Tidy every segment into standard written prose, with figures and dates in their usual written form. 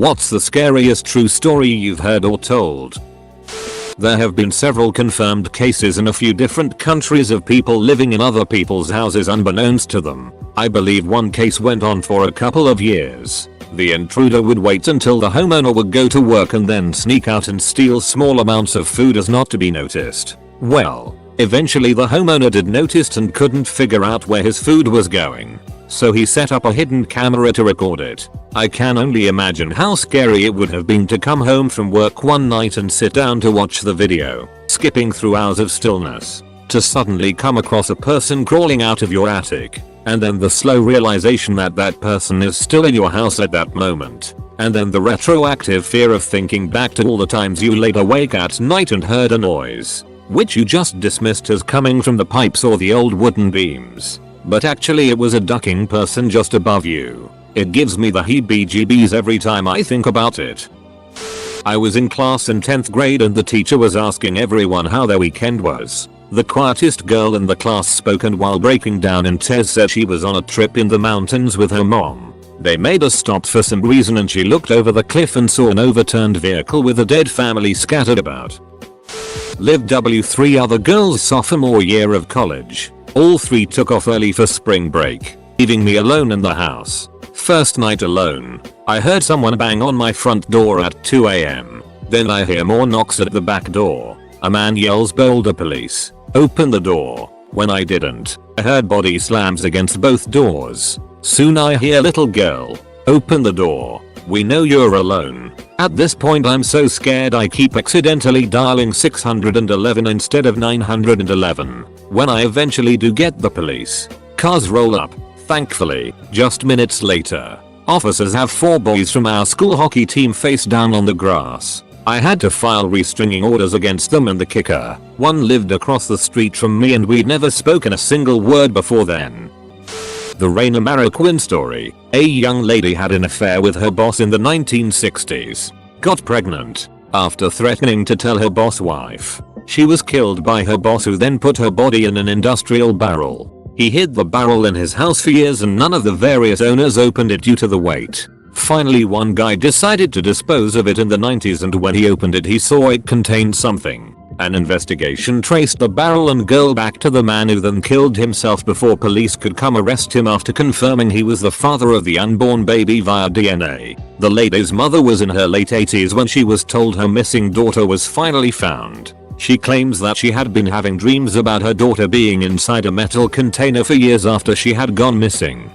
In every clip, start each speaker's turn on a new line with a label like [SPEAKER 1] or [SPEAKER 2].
[SPEAKER 1] What's the scariest true story you've heard or told? There have been several confirmed cases in a few different countries of people living in other people's houses unbeknownst to them. I believe one case went on for a couple of years. The intruder would wait until the homeowner would go to work and then sneak out and steal small amounts of food as not to be noticed. Well, eventually the homeowner did notice and couldn't figure out where his food was going. So he set up a hidden camera to record it. I can only imagine how scary it would have been to come home from work one night and sit down to watch the video, skipping through hours of stillness, to suddenly come across a person crawling out of your attic, and then the slow realization that that person is still in your house at that moment, and then the retroactive fear of thinking back to all the times you laid awake at night and heard a noise, which you just dismissed as coming from the pipes or the old wooden beams. But actually it was a ducking person just above you. It gives me the heebie-jeebies every time I think about it. I was in class in 10th grade and the teacher was asking everyone how their weekend was. The quietest girl in the class spoke, and while breaking down in tears said she was on a trip in the mountains with her mom. They made a stop for some reason and she looked over the cliff and saw an overturned vehicle with a dead family scattered about. Lived W3 other girls sophomore year of college. All three took off early for spring break, leaving me alone in the house. First night alone, I heard someone bang on my front door at 2 AM. Then I hear more knocks at the back door. A man yells "Boulder police, open the door." When I didn't, I heard body slams against both doors. Soon I hear "Little girl, open the door. We know you're alone." At this point I'm so scared I keep accidentally dialing 611 instead of 911. When I eventually do get the police, cars roll up. Thankfully, just minutes later, officers have 4 boys from our school hockey team face down on the grass. I had to file restraining orders against them, and the kicker, one lived across the street from me and we'd never spoken a single word before then. The Raina Mariquin story. A young lady had an affair with her boss in the 1960s. Got pregnant. After threatening to tell her boss wife, she was killed by her boss, who then put her body in an industrial barrel. He hid the barrel in his house for years and none of the various owners opened it due to the weight. Finally one guy decided to dispose of it in the 90s, and when he opened it he saw it contained something. An investigation traced the barrel and girl back to the man, who then killed himself before police could come arrest him after confirming he was the father of the unborn baby via DNA. The lady's mother was in her late 80s when she was told her missing daughter was finally found. She claims that she had been having dreams about her daughter being inside a metal container for years after she had gone missing.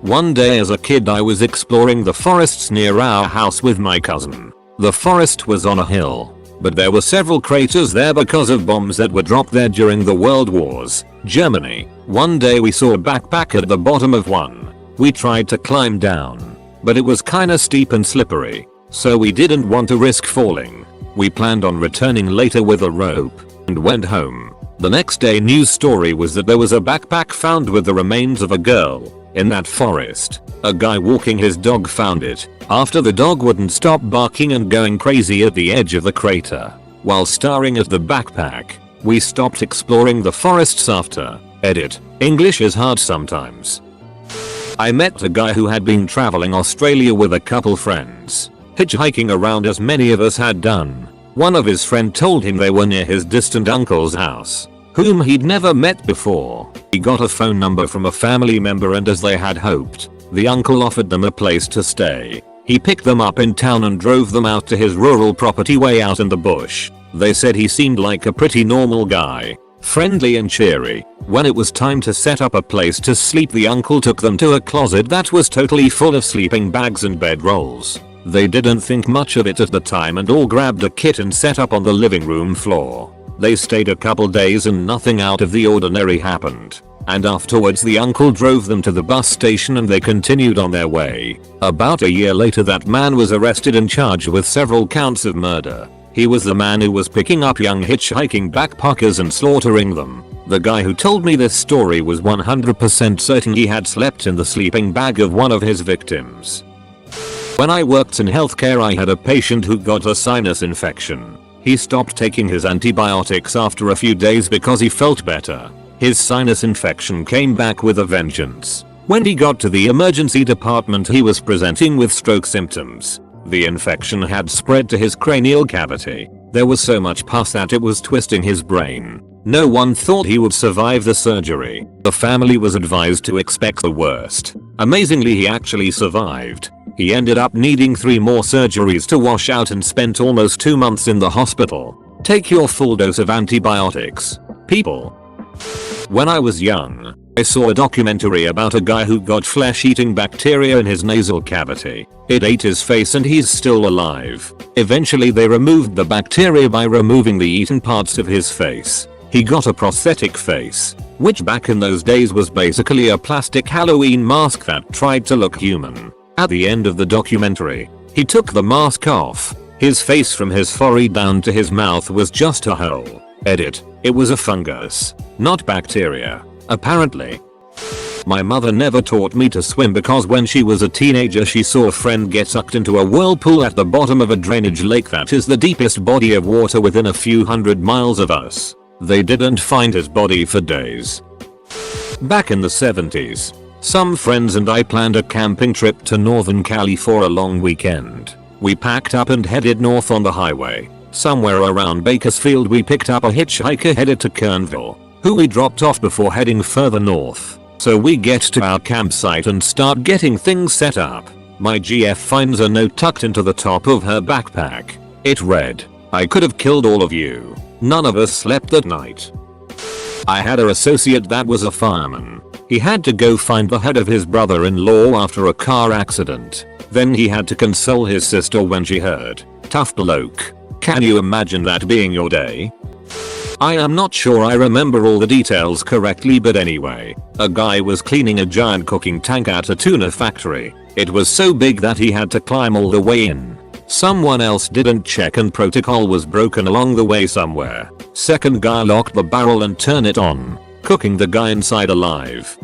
[SPEAKER 1] One day as a kid I was exploring the forests near our house with my cousin. The forest was on a hill, but there were several craters there because of bombs that were dropped there during the World Wars. Germany. One day we saw a backpack at the bottom of one. We tried to climb down, but it was kinda steep and slippery, so we didn't want to risk falling. We planned on returning later with a rope and went home. The next day news story was that there was a backpack found with the remains of a girl in that forest. A guy walking his dog found it after the dog wouldn't stop barking and going crazy at the edge of the crater. While staring at the backpack, we stopped exploring the forests after. Edit. English is hard sometimes. I met a guy who had been traveling Australia with a couple friends, hitchhiking around as many of us had done. One of his friends told him they were near his distant uncle's house, whom he'd never met before. He got a phone number from a family member, and as they had hoped, the uncle offered them a place to stay. He picked them up in town and drove them out to his rural property way out in the bush. They said he seemed like a pretty normal guy, friendly and cheery. When it was time to set up a place to sleep, the uncle took them to a closet that was totally full of sleeping bags and bedrolls. They didn't think much of it at the time and all grabbed a kit and set up on the living room floor. They stayed a couple days and nothing out of the ordinary happened. And afterwards the uncle drove them to the bus station and they continued on their way. About a year later that man was arrested and charged with several counts of murder. He was the man who was picking up young hitchhiking backpackers and slaughtering them. The guy who told me this story was 100% certain he had slept in the sleeping bag of one of his victims. When I worked in healthcare I had a patient who got a sinus infection. He stopped taking his antibiotics after a few days because he felt better. His sinus infection came back with a vengeance. When he got to the emergency department he was presenting with stroke symptoms. The infection had spread to his cranial cavity. There was so much pus that it was twisting his brain. No one thought he would survive the surgery. The family was advised to expect the worst. Amazingly, he actually survived. He ended up needing 3 more surgeries to wash out and spent almost 2 months in the hospital. Take your full dose of antibiotics, people. When I was young, I saw a documentary about a guy who got flesh-eating bacteria in his nasal cavity. It ate his face and he's still alive. Eventually they removed the bacteria by removing the eaten parts of his face. He got a prosthetic face, which back in those days was basically a plastic Halloween mask that tried to look human. At the end of the documentary, he took the mask off. His face from his forehead down to his mouth was just a hole. Edit. It was a fungus, not bacteria. Apparently. My mother never taught me to swim because when she was a teenager she saw a friend get sucked into a whirlpool at the bottom of a drainage lake that is the deepest body of water within a few hundred miles of us. They didn't find his body for days. Back in the 70s, some friends and I planned a camping trip to Northern Cali for a long weekend. We packed up and headed north on the highway. Somewhere around Bakersfield we picked up a hitchhiker headed to Kernville, who we dropped off before heading further north. So we get to our campsite and start getting things set up. My GF finds a note tucked into the top of her backpack. It read, "I could have killed all of you. None of us slept that night." I had an associate that was a fireman. He had to go find the head of his brother-in-law after a car accident. Then he had to console his sister when she heard. Tough bloke. Can you imagine that being your day? I am not sure I remember all the details correctly, but anyway, a guy was cleaning a giant cooking tank at a tuna factory. It was so big that he had to climb all the way in. Someone else didn't check and protocol was broken along the way somewhere. Second guy locked the barrel and turned it on, cooking the guy inside alive.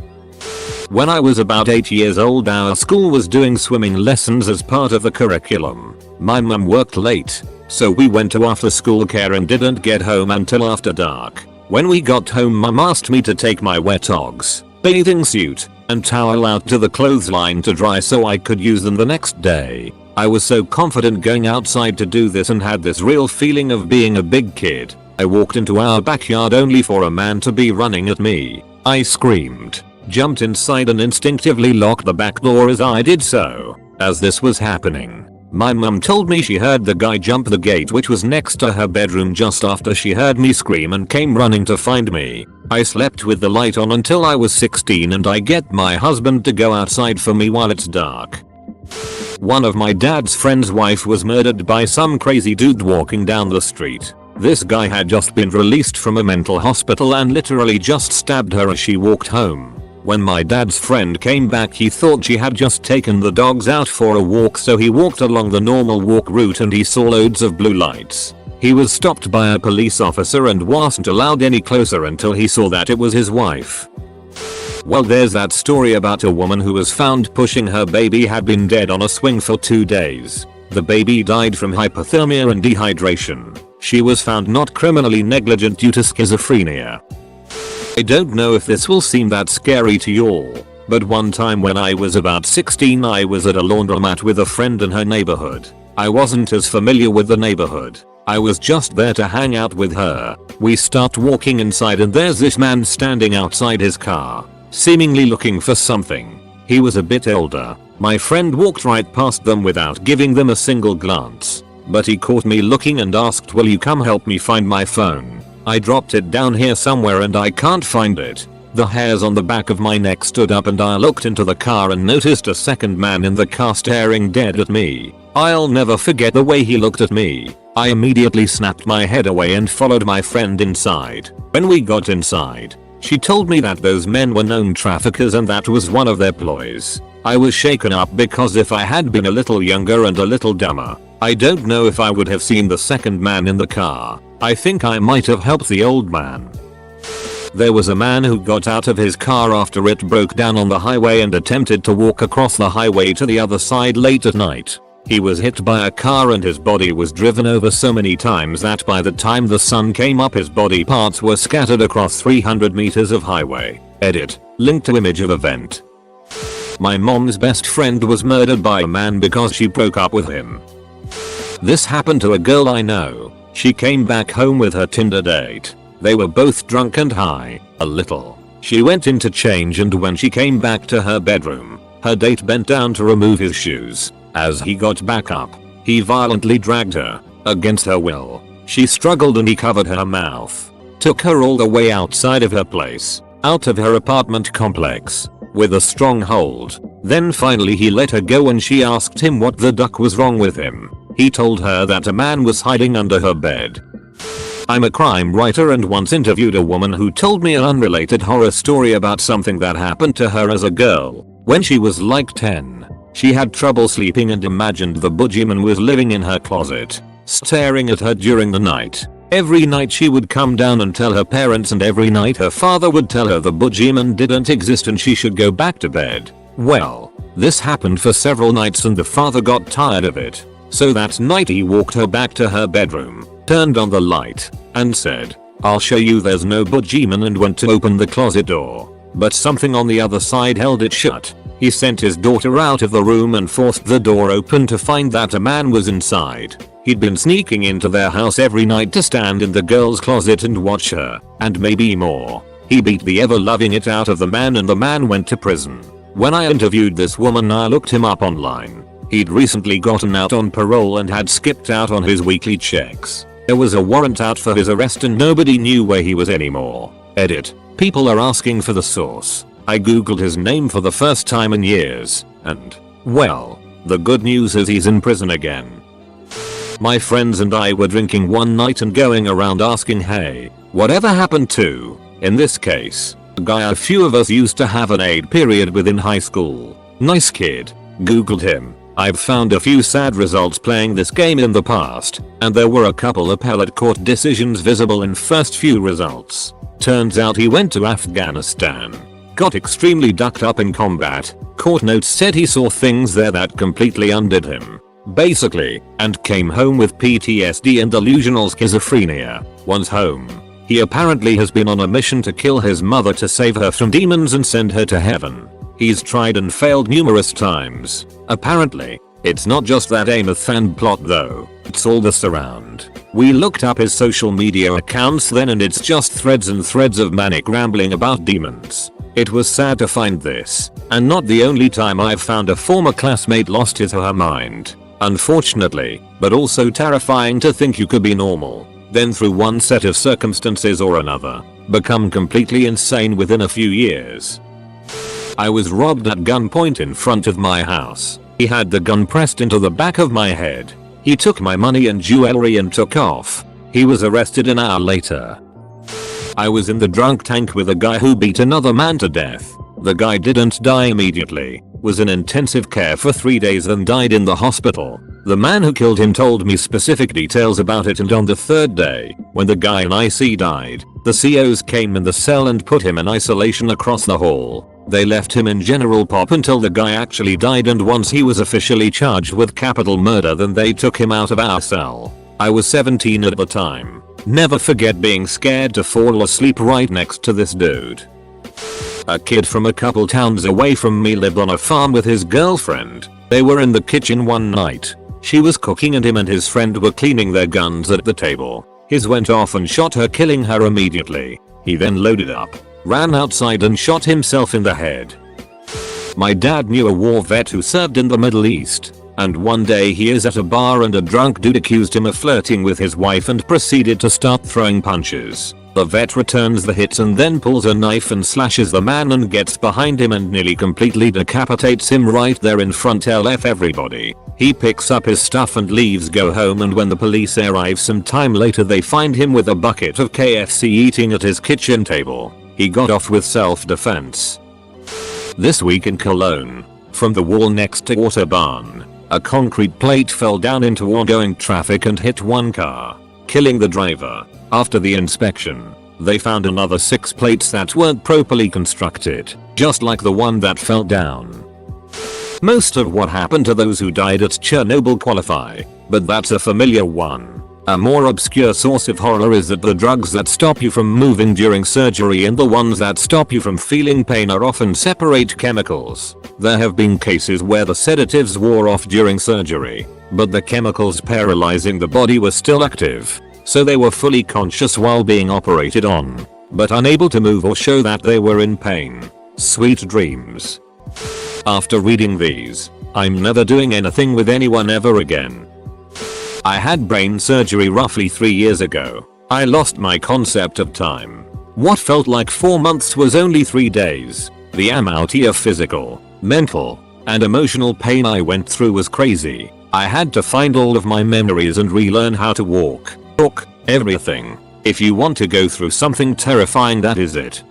[SPEAKER 1] When I was about 8 years old, our school was doing swimming lessons as part of the curriculum. My mum worked late, so we went to after school care and didn't get home until after dark. When we got home, mum asked me to take my wet togs, bathing suit, and towel out to the clothesline to dry so I could use them the next day. I was so confident going outside to do this and had this real feeling of being a big kid. I walked into our backyard only for a man to be running at me. I screamed, jumped inside and instinctively locked the back door as I did so. As this was happening, my mum told me she heard the guy jump the gate which was next to her bedroom just after she heard me scream and came running to find me. I slept with the light on until I was 16 and I get my husband to go outside for me while it's dark. One of my dad's friend's wife was murdered by some crazy dude walking down the street. This guy had just been released from a mental hospital and literally just stabbed her as she walked home. When my dad's friend came back, he thought she had just taken the dogs out for a walk, so he walked along the normal walk route and he saw loads of blue lights. He was stopped by a police officer and wasn't allowed any closer until he saw that it was his wife. Well, there's that story about a woman who was found pushing her baby had been dead on a swing for 2 days. The baby died from hypothermia and dehydration. She was found not criminally negligent due to schizophrenia. I don't know if this will seem that scary to y'all, but one time when I was about 16 I was at a laundromat with a friend in her neighborhood. I wasn't as familiar with the neighborhood. I was just there to hang out with her. We start walking inside and there's this man standing outside his car, seemingly looking for something. He was a bit older. My friend walked right past them without giving them a single glance, but he caught me looking and asked, "Will you come help me find my phone? I dropped it down here somewhere and I can't find it." The hairs on the back of my neck stood up and I looked into the car and noticed a second man in the car staring dead at me. I'll never forget the way he looked at me. I immediately snapped my head away and followed my friend inside. When we got inside, she told me that those men were known traffickers and that was one of their ploys. I was shaken up because if I had been a little younger and a little dumber, I don't know if I would have seen the second man in the car. I think I might have helped the old man. There was a man who got out of his car after it broke down on the highway and attempted to walk across the highway to the other side late at night. He was hit by a car and his body was driven over so many times that by the time the sun came up his body parts were scattered across 300 meters of highway. Edit. Link to image of event. My mom's best friend was murdered by a man because she broke up with him. This happened to a girl I know. She came back home with her Tinder date. They were both drunk and high, a little. She went in to change, and when she came back to her bedroom, her date bent down to remove his shoes. As he got back up, he violently dragged her, against her will. She struggled and he covered her mouth. Took her all the way outside of her place, out of her apartment complex, with a strong hold. Then finally he let her go and she asked him what the duck was wrong with him. He told her that a man was hiding under her bed. I'm a crime writer and once interviewed a woman who told me an unrelated horror story about something that happened to her as a girl. When she was like 10, she had trouble sleeping and imagined the boogeyman was living in her closet, staring at her during the night. Every night she would come down and tell her parents, and every night her father would tell her the boogeyman didn't exist and she should go back to bed. Well, this happened for several nights and the father got tired of it. So that night he walked her back to her bedroom, turned on the light, and said, "I'll show you there's no boogeyman," and went to open the closet door. But something on the other side held it shut. He sent his daughter out of the room and forced the door open to find that a man was inside. He'd been sneaking into their house every night to stand in the girl's closet and watch her, and maybe more. He beat the ever-loving it out of the man and the man went to prison. When I interviewed this woman, I looked him up online. He'd recently gotten out on parole and had skipped out on his weekly checks. There was a warrant out for his arrest and nobody knew where he was anymore. Edit. People are asking for the source. I googled his name for the first time in years, and, well, the good news is he's in prison again. My friends and I were drinking one night and going around asking, hey, whatever happened to, in this case, a guy a few of us used to have an aid period with in high school. Nice kid. Googled him. I've found a few sad results playing this game in the past, and there were a couple appellate court decisions visible in first few results. Turns out he went to Afghanistan. Got extremely ducked up in combat. Court notes said he saw things there that completely undid him, basically, and came home with PTSD and delusional schizophrenia. Once home, he apparently has been on a mission to kill his mother to save her from demons and send her to heaven. He's tried and failed numerous times. Apparently, it's not just that Amathan plot though, it's all the surround. We looked up his social media accounts then and it's just threads and threads of manic rambling about demons. It was sad to find this, and not the only time I've found a former classmate lost his or her mind. Unfortunately, but also terrifying to think you could be normal, then through one set of circumstances or another, become completely insane within a few years. I was robbed at gunpoint in front of my house. He had the gun pressed into the back of my head. He took my money and jewelry and took off. He was arrested an hour later. I was in the drunk tank with a guy who beat another man to death. The guy didn't die immediately, was in intensive care for 3 days and died in the hospital. The man who killed him told me specific details about it, and on the third day, when the guy in IC died, the COs came in the cell and put him in isolation across the hall. They left him in general pop until the guy actually died, and once he was officially charged with capital murder then they took him out of our cell. I was 17 at the time. Never forget being scared to fall asleep right next to this dude. A kid from a couple towns away from me lived on a farm with his girlfriend. They were in the kitchen one night. She was cooking and him and his friend were cleaning their guns at the table. His went off and shot her, killing her immediately. He then loaded up, ran outside and shot himself in the head. My dad knew a war vet who served in the Middle East, and one day he is at a bar and a drunk dude accused him of flirting with his wife and proceeded to start throwing punches. The vet returns the hits and then pulls a knife and slashes the man and gets behind him and nearly completely decapitates him right there in front of everybody. He picks up his stuff and leaves go home, and when the police arrive some time later they find him with a bucket of KFC eating at his kitchen table. He got off with self-defense. This week in Cologne, from the wall next to Autobahn, a concrete plate fell down into ongoing traffic and hit one car, killing the driver. After the inspection, they found another 6 plates that weren't properly constructed, just like the one that fell down. Most of what happened to those who died at Chernobyl qualify, but that's a familiar one. A more obscure source of horror is that the drugs that stop you from moving during surgery and the ones that stop you from feeling pain are often separate chemicals. There have been cases where the sedatives wore off during surgery, but the chemicals paralyzing the body were still active, so they were fully conscious while being operated on, but unable to move or show that they were in pain. Sweet dreams. After reading these, I'm never doing anything with anyone ever again. I had brain surgery roughly 3 years ago. I lost my concept of time. What felt like 4 months was only 3 days. The amount of physical, mental, and emotional pain I went through was crazy. I had to find all of my memories and relearn how to walk, talk, everything. If you want to go through something terrifying, that is it.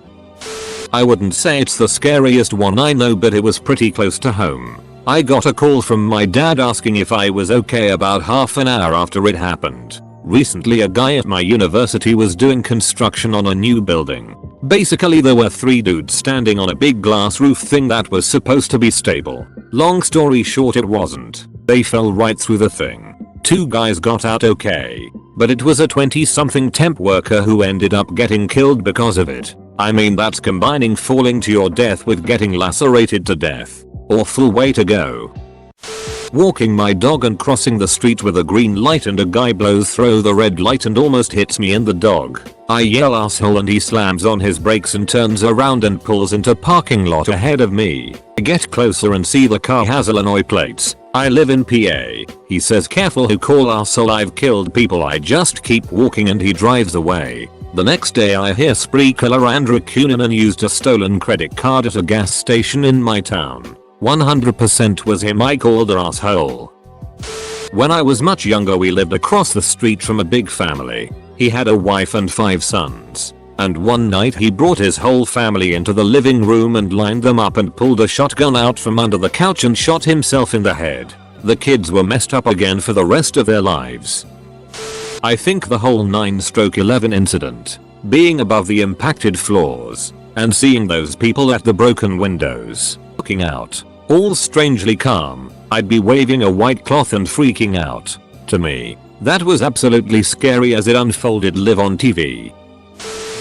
[SPEAKER 1] I wouldn't say it's the scariest one I know, but it was pretty close to home. I got a call from my dad asking if I was okay about half an hour after it happened. Recently a guy at my university was doing construction on a new building. Basically there were 3 dudes standing on a big glass roof thing that was supposed to be stable. Long story short, it wasn't. They fell right through the thing. 2 guys got out okay, but it was a 20-something temp worker who ended up getting killed because of it. I mean, that's combining falling to your death with getting lacerated to death. Awful way to go. Walking my dog and crossing the street with a green light and a guy blows through the red light and almost hits me in the dog. I yell asshole and he slams on his brakes and turns around and pulls into parking lot ahead of me. I get closer and see the car has Illinois plates. I live in PA. He says careful who call asshole, I've killed people. I just keep walking and he drives away. The next day I hear spree killer Andrew Cunanan used a stolen credit card at a gas station in my town. 100% was him. I called her asshole. When I was much younger we lived across the street from a big family. He had a wife and 5 sons. And one night he brought his whole family into the living room and lined them up and pulled a shotgun out from under the couch and shot himself in the head. The kids were messed up again for the rest of their lives. I think the whole 9/11 incident, being above the impacted floors, and seeing those people at the broken windows, looking out, all strangely calm, I'd be waving a white cloth and freaking out. To me, that was absolutely scary as it unfolded live on TV.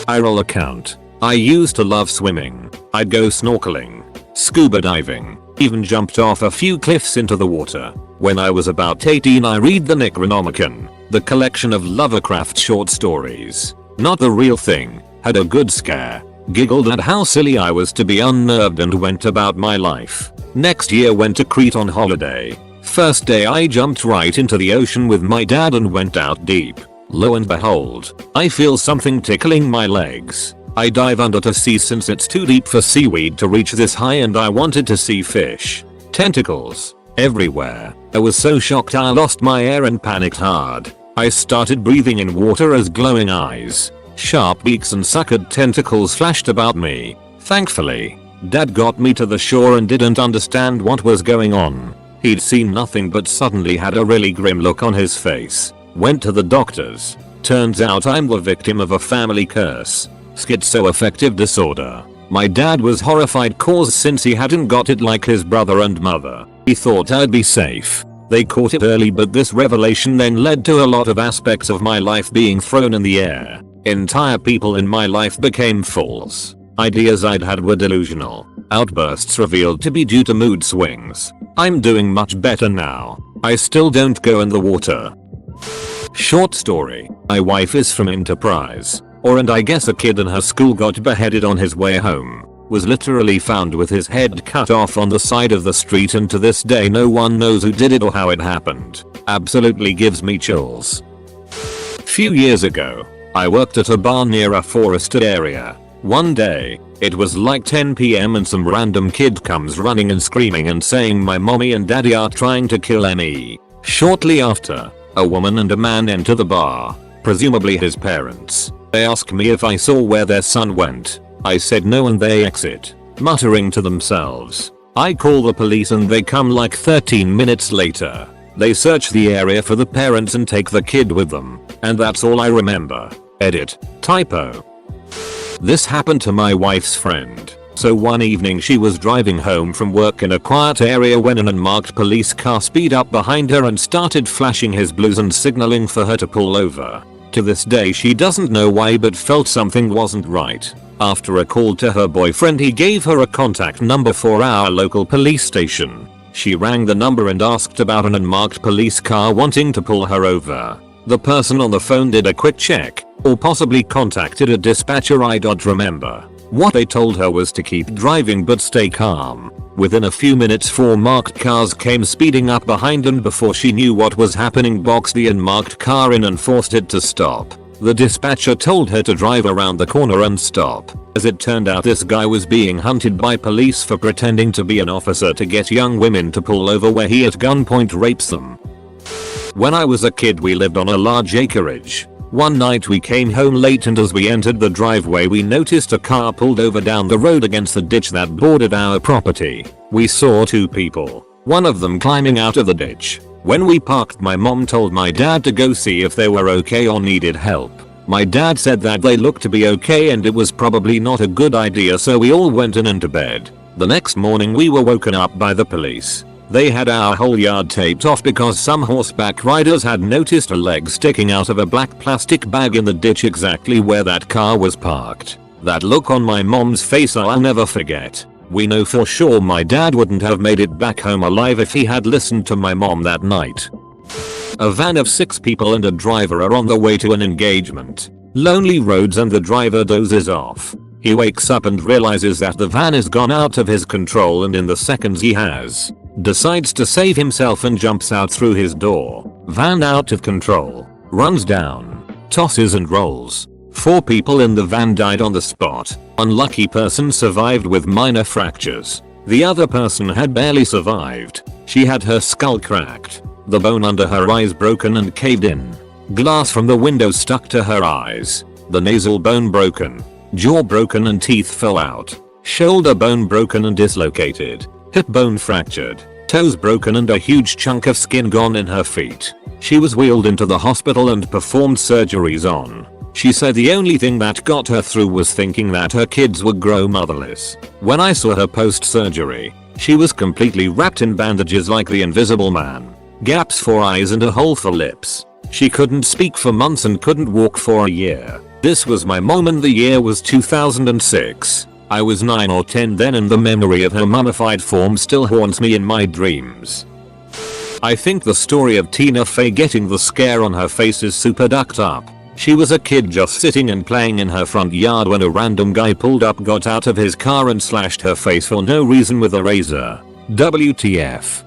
[SPEAKER 1] IRL account. I used to love swimming. I'd go snorkeling, scuba diving, even jumped off a few cliffs into the water. When I was about 18 I read the Necronomicon, the collection of Lovecraft short stories. Not the real thing. Had a good scare. Giggled at how silly I was to be unnerved and went about my life. Next year went to Crete on holiday. First day I jumped right into the ocean with my dad and went out deep. Lo and behold, I feel something tickling my legs. I dive under to see since it's too deep for seaweed to reach this high and I wanted to see fish. Tentacles everywhere. I was so shocked I lost my air and panicked hard. I started breathing in water as glowing eyes, sharp beaks and suckered tentacles flashed about me. Thankfully, Dad got me to the shore and didn't understand what was going on. He'd seen nothing but suddenly had a really grim look on his face. Went to the doctors. Turns out I'm the victim of a family curse. Schizoaffective disorder. My dad was horrified cause since he hadn't got it like his brother and mother. He thought I'd be safe. They caught it early, but this revelation then led to a lot of aspects of my life being thrown in the air. Entire people in my life became false. Ideas I'd had were delusional. Outbursts revealed to be due to mood swings. I'm doing much better now. I still don't go in the water. Short story. My wife is from Enterprise. And I guess a kid in her school got beheaded on his way home. Was literally found with his head cut off on the side of the street, and to this day no one knows who did it or how it happened. Absolutely gives me chills. Few years ago, I worked at a bar near a forested area. One day, it was like 10 PM and some random kid comes running and screaming and saying my mommy and daddy are trying to kill me. Shortly after, a woman and a man enter the bar, presumably his parents. They ask me if I saw where their son went. I said no and they exit, muttering to themselves. I call the police and they come like 13 minutes later. They search the area for the parents and take the kid with them. And that's all I remember. Edit. Typo. This happened to my wife's friend. So one evening she was driving home from work in a quiet area when an unmarked police car speeded up behind her and started flashing his blues and signaling for her to pull over. To this day she doesn't know why but felt something wasn't right. After a call to her boyfriend he gave her a contact number for our local police station. She rang the number and asked about an unmarked police car wanting to pull her over. The person on the phone did a quick check, or possibly contacted a dispatcher. I don't remember. What they told her was to keep driving but stay calm. Within a few minutes 4 marked cars came speeding up behind and before she knew what was happening boxed the unmarked car in and forced it to stop. The dispatcher told her to drive around the corner and stop. As it turned out this guy was being hunted by police for pretending to be an officer to get young women to pull over where he at gunpoint rapes them. When I was a kid we lived on a large acreage. One night we came home late and as we entered the driveway we noticed a car pulled over down the road against the ditch that bordered our property. We saw 2 people, one of them climbing out of the ditch. When we parked my mom told my dad to go see if they were okay or needed help. My dad said that they looked to be okay and it was probably not a good idea so we all went in and to bed. The next morning we were woken up by the police. They had our whole yard taped off because some horseback riders had noticed a leg sticking out of a black plastic bag in the ditch exactly where that car was parked. That look on my mom's face I'll never forget. We know for sure my dad wouldn't have made it back home alive if he had listened to my mom that night. A van of 6 people and a driver are on the way to an engagement. Lonely roads and the driver dozes off. He wakes up and realizes that the van has gone out of his control and in the seconds he has, decides to save himself and jumps out through his door. Van out of control. Runs down. Tosses and rolls. 4 people in the van died on the spot. Unlucky person survived with minor fractures. The other person had barely survived. She had her skull cracked. The bone under her eyes broken and caved in. Glass from the window stuck to her eyes. The nasal bone broken. Jaw broken and teeth fell out. Shoulder bone broken and dislocated. Hip bone fractured. Toes broken and a huge chunk of skin gone in her feet. She was wheeled into the hospital and performed surgeries on. She said the only thing that got her through was thinking that her kids would grow motherless. When I saw her post-surgery, she was completely wrapped in bandages like the Invisible Man. Gaps for eyes and a hole for lips. She couldn't speak for months and couldn't walk for a year. This was my mom and the year was 2006. I was 9 or 10 then and the memory of her mummified form still haunts me in my dreams. I think the story of Tina Fey getting the scare on her face is super ducked up. She was a kid just sitting and playing in her front yard when a random guy pulled up, got out of his car and slashed her face for no reason with a razor. WTF.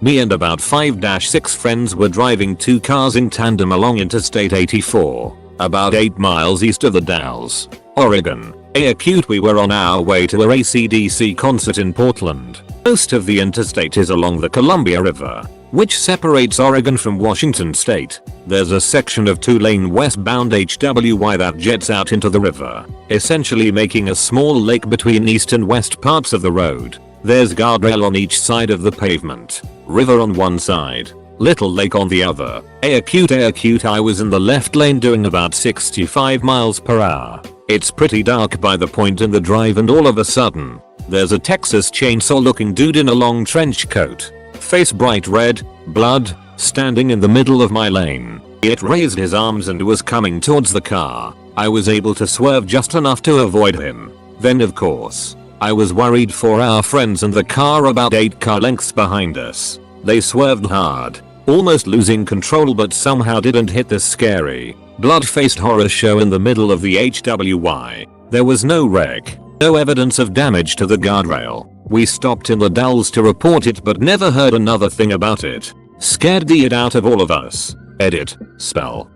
[SPEAKER 1] Me and about 5-6 friends were driving 2 cars in tandem along Interstate 84, about 8 miles east of the Dalles, Oregon. Acute we were on our way to a AC/DC concert in Portland. Most of the interstate is along the Columbia River, which separates Oregon from Washington state. There's a section of 2-lane westbound HWY that jets out into the river, essentially making a small lake between east and west parts of the road. There's guardrail on each side of the pavement, river on one side, little lake on the other. Acute I was in the left lane doing about 65 miles per hour. It's pretty dark by the point in the drive and all of a sudden, there's a Texas chainsaw looking dude in a long trench coat, face bright red, blood, standing in the middle of my lane. It raised his arms and was coming towards the car. I was able to swerve just enough to avoid him. Then of course, I was worried for our friends in the car about 8 car lengths behind us. They swerved hard, almost losing control but somehow didn't hit this scary, blood-faced horror show in the middle of the HWY. There was no wreck, no evidence of damage to the guardrail. We stopped in the Dalles to report it but never heard another thing about it. Scared the it out of all of us. Edit. Spell.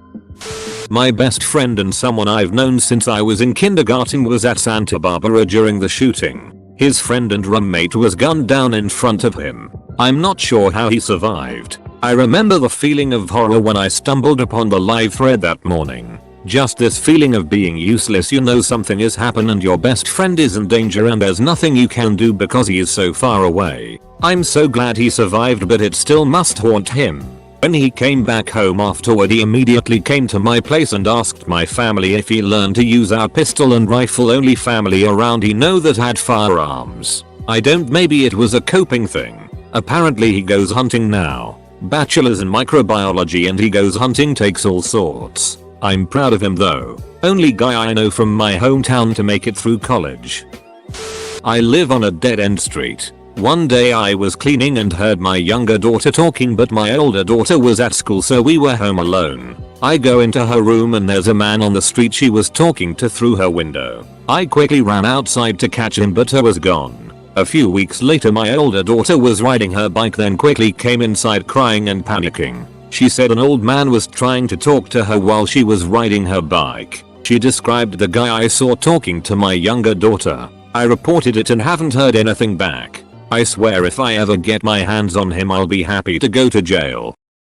[SPEAKER 1] My best friend and someone I've known since I was in kindergarten was at Santa Barbara during the shooting. His friend and roommate was gunned down in front of him. I'm not sure how he survived. I remember the feeling of horror when I stumbled upon the live thread that morning. Just this feeling of being useless. You know something has happened and your best friend is in danger and there's nothing you can do because he is so far away. I'm so glad he survived but it still must haunt him. When he came back home afterward, he immediately came to my place and asked my family if he learned to use our pistol and rifle. Only family around he know that had firearms. I don't, maybe it was a coping thing. Apparently he goes hunting now. Bachelor's in microbiology and he goes hunting, takes all sorts. I'm proud of him though. Only guy I know from my hometown to make it through college. I live on a dead-end street. One day I was cleaning and heard my younger daughter talking, but my older daughter was at school, so we were home alone. I go into her room and there's a man on the street she was talking to through her window. I quickly ran outside to catch him, but he was gone. A few weeks later my older daughter was riding her bike, then quickly came inside crying and panicking. She said an old man was trying to talk to her while she was riding her bike. She described the guy I saw talking to my younger daughter. I reported it and haven't heard anything back. I swear if I ever get my hands on him I'll be happy to go to jail.